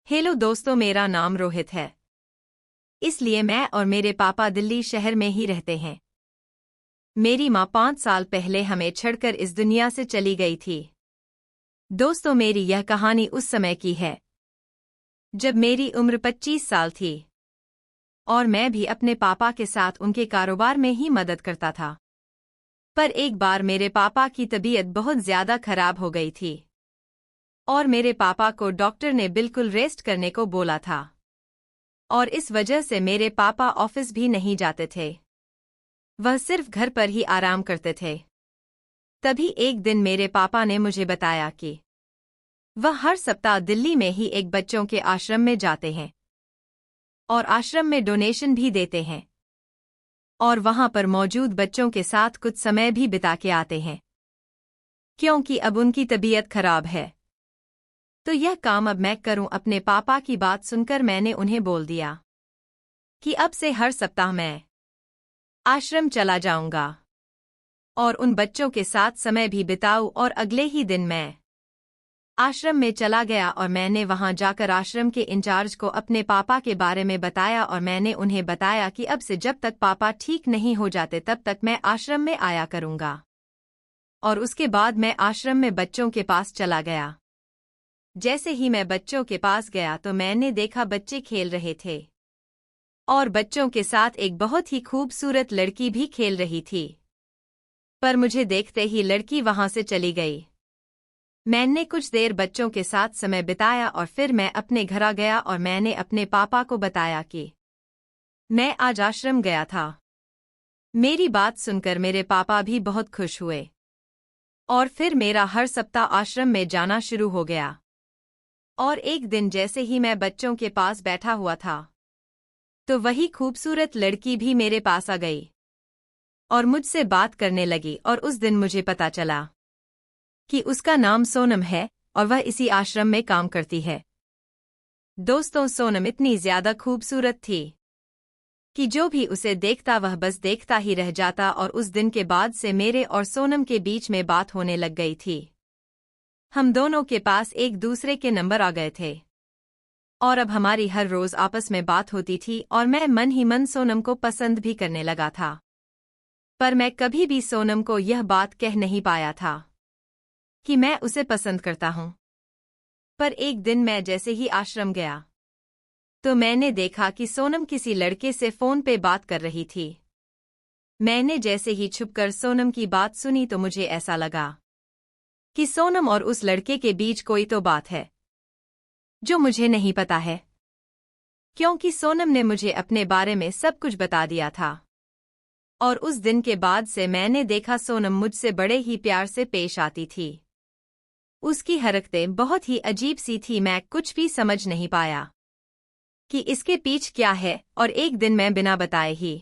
Hello दोस्तों, मेरा नाम रोहित है। इसलिए मैं और मेरे पापा दिल्ली शहर में ही रहते हैं। मेरी माँ 5 साल पहले हमें छोड़कर इस दुनिया से चली गई थी। दोस्तों, मेरी यह कहानी उस समय की है जब मेरी उम्र 25 साल थी और मैं भी अपने पापा के साथ उनके कारोबार में ही मदद करता था। पर एक बार मेरे पापा की तबीयत बहुत ज्यादा खराब हो गई थी और मेरे पापा को डॉक्टर ने बिल्कुल रेस्ट करने को बोला था और इस वजह से मेरे पापा ऑफिस भी नहीं जाते थे। वह सिर्फ घर पर ही आराम करते थे। तभी एक दिन मेरे पापा ने मुझे बताया कि वह हर सप्ताह दिल्ली में ही एक बच्चों के आश्रम में जाते हैं और आश्रम में डोनेशन भी देते हैं और वहां पर मौजूद बच्चों के साथ कुछ समय भी बिता के आते हैं, क्योंकि अब उनकी तबीयत खराब है। तो यह काम अब मैं करूं। अपने पापा की बात सुनकर मैंने उन्हें बोल दिया कि अब से हर सप्ताह मैं आश्रम चला जाऊंगा और उन बच्चों के साथ समय भी बिताऊं। और अगले ही दिन मैं आश्रम में चला गया और मैंने वहां जाकर आश्रम के इंचार्ज को अपने पापा के बारे में बताया और मैंने उन्हें बताया कि अब से जब तक पापा ठीक नहीं हो जाते तब तक मैं आश्रम में आया करूंगा। और उसके बाद मैं आश्रम में बच्चों के पास चला गया। जैसे ही मैं बच्चों के पास गया तो मैंने देखा बच्चे खेल रहे थे और बच्चों के साथ एक बहुत ही खूबसूरत लड़की भी खेल रही थी। पर मुझे देखते ही लड़की वहां से चली गई। मैंने कुछ देर बच्चों के साथ समय बिताया और फिर मैं अपने घर आ गया और मैंने अपने पापा को बताया कि मैं आज आश्रम गया था। मेरी बात सुनकर मेरे पापा भी बहुत खुश हुए और फिर मेरा हर सप्ताह आश्रम में जाना शुरू हो गया। और एक दिन जैसे ही मैं बच्चों के पास बैठा हुआ था तो वही खूबसूरत लड़की भी मेरे पास आ गई और मुझसे बात करने लगी। और उस दिन मुझे पता चला कि उसका नाम सोनम है और वह इसी आश्रम में काम करती है। दोस्तों, सोनम इतनी ज्यादा खूबसूरत थी कि जो भी उसे देखता वह बस देखता ही रह जाता। और उस दिन के बाद से मेरे और सोनम के बीच में बात होने लग गई थी। हम दोनों के पास एक दूसरे के नंबर आ गए थे और अब हमारी हर रोज आपस में बात होती थी और मैं मन ही मन सोनम को पसंद भी करने लगा था। पर मैं कभी भी सोनम को यह बात कह नहीं पाया था कि मैं उसे पसंद करता हूं। पर एक दिन मैं जैसे ही आश्रम गया तो मैंने देखा कि सोनम किसी लड़के से फोन पे बात कर रही थी। मैंने जैसे ही छुपकर सोनम की बात सुनी तो मुझे ऐसा लगा कि सोनम और उस लड़के के बीच कोई तो बात है जो मुझे नहीं पता है, क्योंकि सोनम ने मुझे अपने बारे में सब कुछ बता दिया था। और उस दिन के बाद से मैंने देखा सोनम मुझसे बड़े ही प्यार से पेश आती थी। उसकी हरकतें बहुत ही अजीब सी थी। मैं कुछ भी समझ नहीं पाया कि इसके पीछे क्या है। और एक दिन मैं बिना बताए ही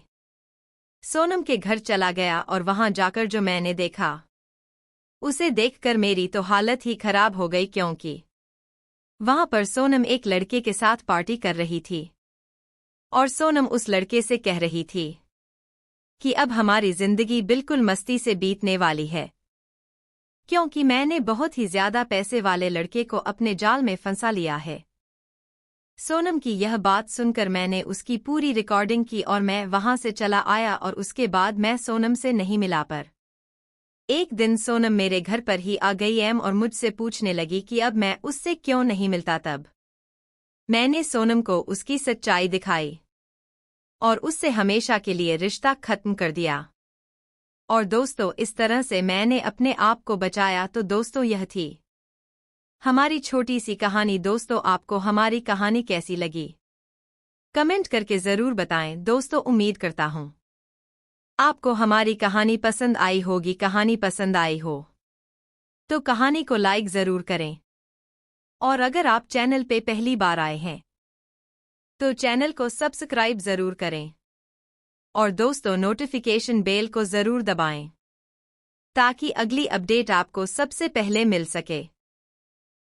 सोनम के घर चला गया और वहां जाकर जो मैंने देखा उसे देखकर मेरी तो हालत ही खराब हो गई, क्योंकि वहां पर सोनम एक लड़के के साथ पार्टी कर रही थी और सोनम उस लड़के से कह रही थी कि अब हमारी जिंदगी बिल्कुल मस्ती से बीतने वाली है, क्योंकि मैंने बहुत ही ज्यादा पैसे वाले लड़के को अपने जाल में फंसा लिया है। सोनम की यह बात सुनकर मैंने उसकी पूरी रिकॉर्डिंग की और मैं वहां से चला आया और उसके बाद मैं सोनम से नहीं मिला। पर एक दिन सोनम मेरे घर पर ही आ गई और मुझसे पूछने लगी कि अब मैं उससे क्यों नहीं मिलता। तब मैंने सोनम को उसकी सच्चाई दिखाई और उससे हमेशा के लिए रिश्ता खत्म कर दिया। और दोस्तों, इस तरह से मैंने अपने आप को बचाया। तो दोस्तों, यह थी हमारी छोटी सी कहानी। दोस्तों, आपको हमारी कहानी कैसी लगी कमेंट करके जरूर बताएं। दोस्तों, उम्मीद करता हूं आपको हमारी कहानी पसंद आई होगी। कहानी पसंद आई हो तो कहानी को लाइक जरूर करें और अगर आप चैनल पे पहली बार आए हैं तो चैनल को सब्सक्राइब जरूर करें। और दोस्तों, नोटिफिकेशन बेल को जरूर दबाएं ताकि अगली अपडेट आपको सबसे पहले मिल सके।